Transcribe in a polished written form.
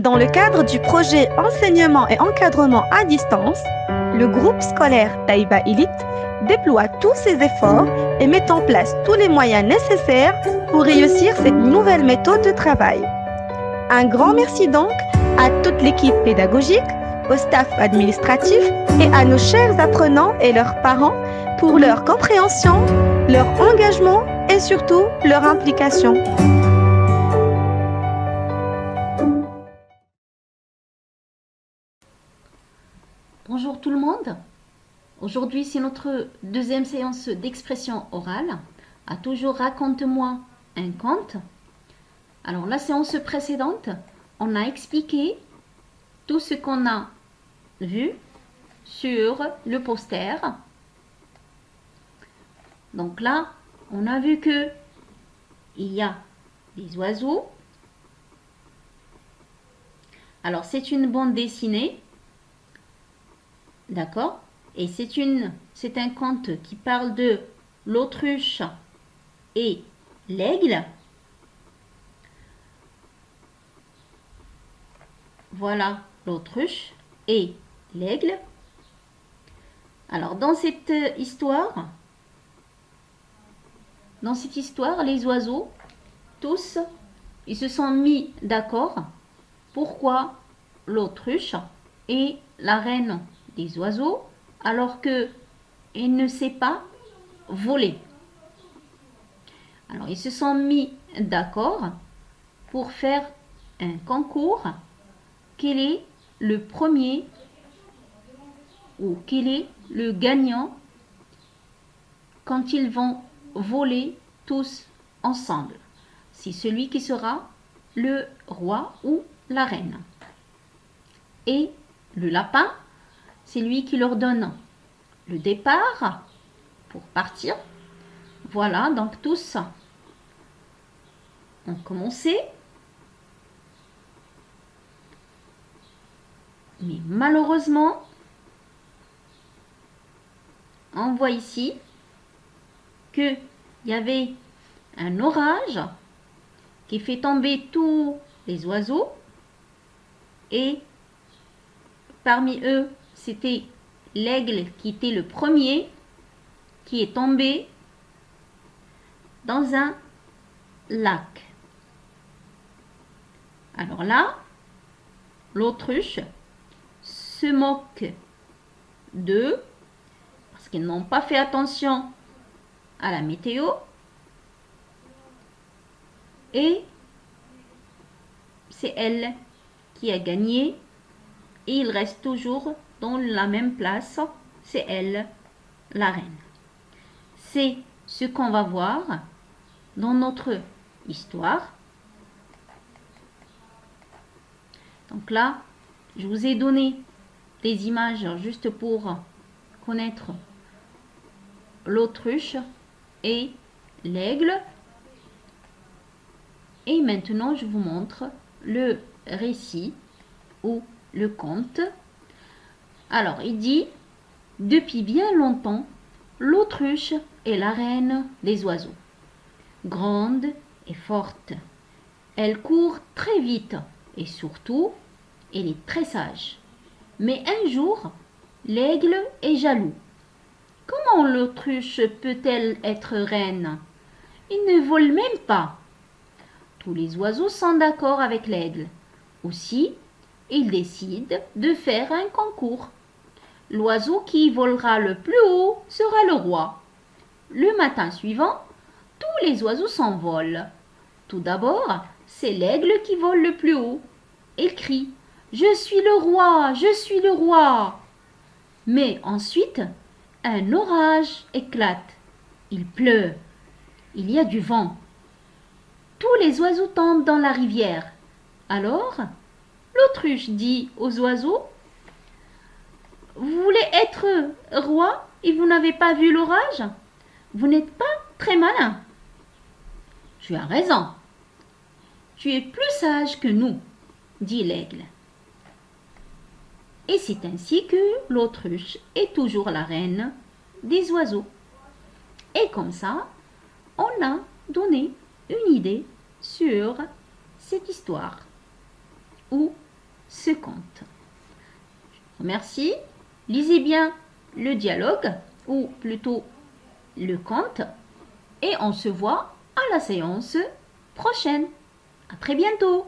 Dans le cadre du projet Enseignement et encadrement à distance, le groupe scolaire Taïba Elite déploie tous ses efforts et met en place tous les moyens nécessaires pour réussir cette nouvelle méthode de travail. Un grand merci donc à toute l'équipe pédagogique, au staff administratif et à nos chers apprenants et leurs parents pour leur compréhension, leur engagement et surtout leur implication. Bonjour tout le monde. Aujourd'hui, c'est notre deuxième séance d'expression orale. À toujours raconte-moi un conte. Alors, la séance précédente, on a expliqué tout ce qu'on a vu sur le poster. Donc là, on a vu que il y a des oiseaux. Alors, c'est une bande dessinée. D'accord? Et c'est un conte qui parle de l'autruche et l'aigle. Voilà l'autruche et l'aigle. Alors, dans cette histoire, les oiseaux, tous, ils se sont mis d'accord. Pourquoi l'autruche est la reine des oiseaux alors qu'elle ne sait pas voler. Alors, ils se sont mis d'accord pour faire un concours. Quel est le premier ou quel est le gagnant quand ils vont voler tous ensemble? C'est celui qui sera le roi ou la reine. Et le lapin, c'est lui qui leur donne le départ pour partir. Voilà, donc tous ont commencé. Mais malheureusement, on voit ici qu'il y avait un orage qui fait tomber tous les oiseaux. Et parmi eux, c'était l'aigle qui était le premier qui est tombé dans un lac. Alors là, l'autruche se moque d'eux parce qu'ils n'ont pas fait attention à la météo et c'est elle qui a gagné et il reste toujours dans la même place, c'est elle, la reine. C'est ce qu'on va voir dans notre histoire. Donc là, je vous ai donné des images juste pour connaître l'autruche et l'aigle. Et maintenant, je vous montre le récit ou le conte. Alors, il dit, depuis bien longtemps, l'autruche est la reine des oiseaux. Grande et forte, elle court très vite et surtout, elle est très sage. Mais un jour, l'aigle est jaloux. Comment l'autruche peut-elle être reine? Il ne vole même pas. Tous les oiseaux sont d'accord avec l'aigle. Aussi, il décide de faire un concours. L'oiseau qui volera le plus haut sera le roi. Le matin suivant, tous les oiseaux s'envolent. Tout d'abord, c'est l'aigle qui vole le plus haut. Il crie « Je suis le roi, je suis le roi !» Mais ensuite, un orage éclate. Il pleut. Il y a du vent. Tous les oiseaux tombent dans la rivière. Alors, l'autruche dit aux oiseaux « Vous voulez être roi et vous n'avez pas vu l'orage? Vous n'êtes pas très malin. » « Tu as raison. Tu es plus sage que nous, dit l'aigle. Et c'est ainsi que l'autruche est toujours la reine des oiseaux. Et comme ça, on a donné une idée sur cette histoire ou ce conte. Merci. Lisez bien le dialogue, ou plutôt le conte, et on se voit à la séance prochaine. À très bientôt.